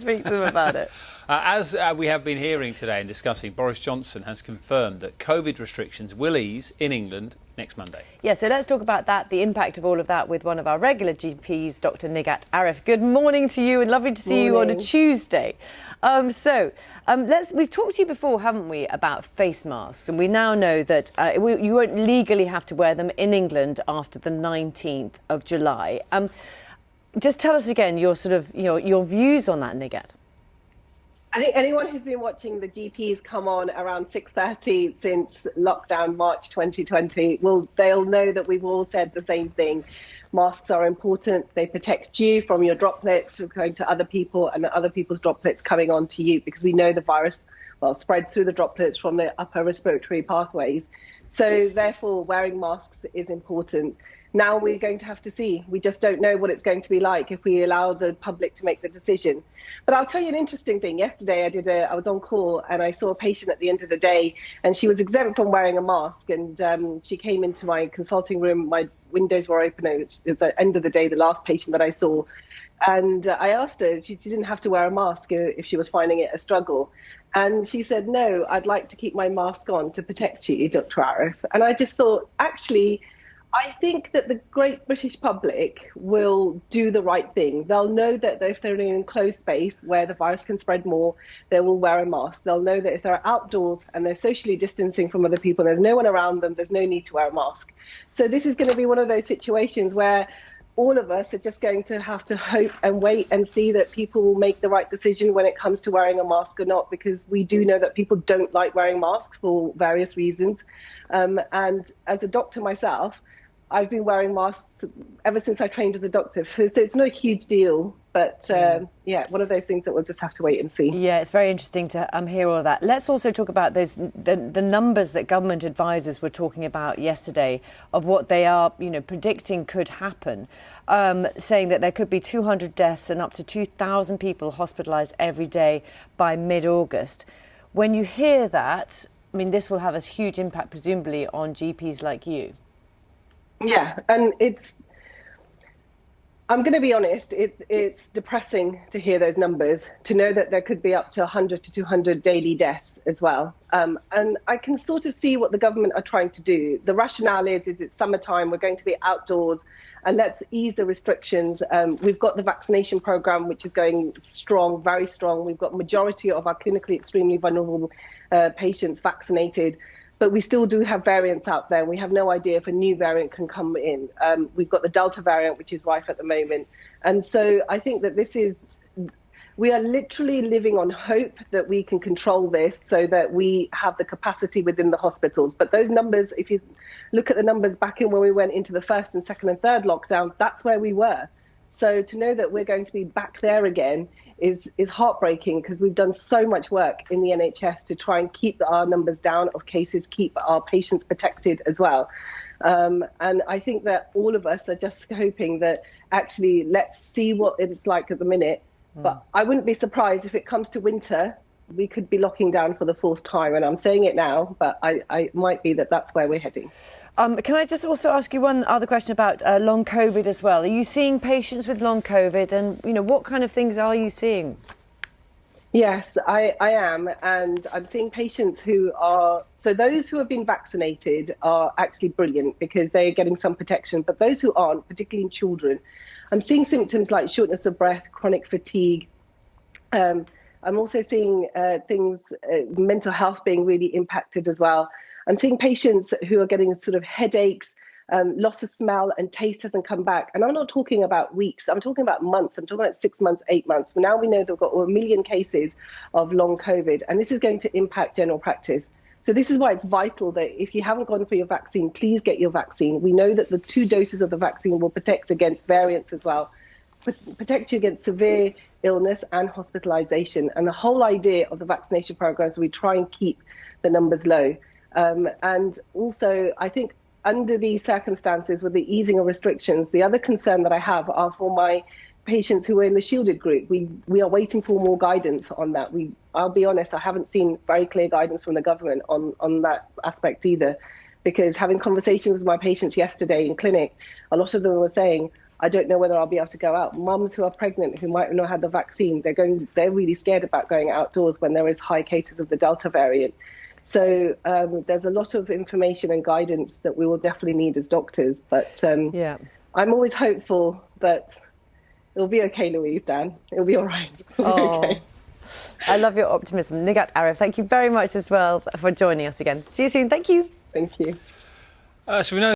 Speak to them about it. As we have been hearing today and discussing, Boris Johnson has confirmed that COVID restrictions will ease in England next Monday. Yeah, so let's talk about that, the impact of all of that with one of our regular GPs, Dr. Nighat Arif. Good morning to you and lovely to see you on a Tuesday. We've talked to you before, haven't we, about face masks, and we now know that you won't legally have to wear them in England after the 19th of July. Just tell us again your views on that, Nighat. I think anyone who's been watching the GPs come on around 6:30 since lockdown March 2020, they'll know that we've all said the same thing. Masks are important. They protect you from your droplets going to other people and other people's droplets coming on to you, because we know the virus spreads through the droplets from the upper respiratory pathways. So therefore, wearing masks is important. Now we're going to have to see. We just don't know what it's going to be like if we allow the public to make the decision. But I'll tell you an interesting thing. Yesterday I was on call and I saw a patient at the end of the day, and she was exempt from wearing a mask, and she came into my consulting room. My windows were open. It was at the end of the day, the last patient that I saw. And I asked her, she didn't have to wear a mask if she was finding it a struggle. And she said, no, I'd like to keep my mask on to protect you, Dr. Arif. And I just thought, actually, I think that the great British public will do the right thing. They'll know that if they're in an enclosed space where the virus can spread more, they will wear a mask. They'll know that if they're outdoors and they're socially distancing from other people, there's no one around them, there's no need to wear a mask. So this is going to be one of those situations where all of us are just going to have to hope and wait and see that people will make the right decision when it comes to wearing a mask or not, because we do know that people don't like wearing masks for various reasons. And as a doctor myself, I've been wearing masks ever since I trained as a doctor, so it's not a huge deal. But one of those things that we'll just have to wait and see. Yeah, it's very interesting to hear all of that. Let's also talk about the numbers that government advisors were talking about yesterday of what they are, predicting could happen, saying that there could be 200 deaths and up to 2,000 people hospitalised every day by mid-August. When you hear that, I mean, this will have a huge impact, presumably, on GPs like you. Yeah, and I'm going to be honest, it's depressing to hear those numbers, to know that there could be up to 100 to 200 daily deaths as well. And I can sort of see what the government are trying to do. The rationale is it's summertime, we're going to be outdoors, and let's ease the restrictions. We've got the vaccination programme, which is going strong, very strong. We've got majority of our clinically extremely vulnerable patients vaccinated. But we still do have variants out there. We have no idea if a new variant can come in. We've got the Delta variant, which is rife at the moment. And so I think that we are literally living on hope that we can control this so that we have the capacity within the hospitals. But those numbers, if you look at the numbers back in when we went into the first and second and third lockdown, that's where we were. So to know that we're going to be back there again is heartbreaking, because we've done so much work in the NHS to try and keep our numbers down of cases, keep our patients protected as well. And I think that all of us are just hoping that actually let's see what it's like at the minute. But I wouldn't be surprised if it comes to winter, we could be locking down for the fourth time. And I'm saying it now, but I might be that's where we're heading. Can I just also ask you one other question about long COVID as well? Are you seeing patients with long COVID, and what kind of things are you seeing? Yes, I am. And I'm seeing patients so those who have been vaccinated are actually brilliant because they're getting some protection. But those who aren't, particularly in children, I'm seeing symptoms like shortness of breath, chronic fatigue. I'm also seeing mental health being really impacted as well. I'm seeing patients who are getting sort of headaches, loss of smell and taste hasn't come back. And I'm not talking about weeks, I'm talking about months. I'm talking about 6 months, 8 months. Now we know that we've got 1 million cases of long COVID, and this is going to impact general practice. So this is why it's vital that if you haven't gone for your vaccine, please get your vaccine. We know that the 2 doses of the vaccine will protect against variants as well, protect you against severe illness and hospitalization. And the whole idea of the vaccination programs, we try and keep the numbers low. And also, I think under these circumstances with the easing of restrictions, the other concern that I have are for my patients who are in the shielded group. We are waiting for more guidance on that. I'll be honest, I haven't seen very clear guidance from the government on that aspect either, because having conversations with my patients yesterday in clinic, a lot of them were saying, I don't know whether I'll be able to go out. Mums who are pregnant, who might not have the vaccine, they're really scared about going outdoors when there is high cases of the Delta variant. So there's a lot of information and guidance that we will definitely need as doctors. But I'm always hopeful that it'll be okay, Louise, Dan. It'll be all right. Okay. I love your optimism. Nighat Arif, thank you very much as well for joining us again. See you soon. Thank you. Thank you. So we know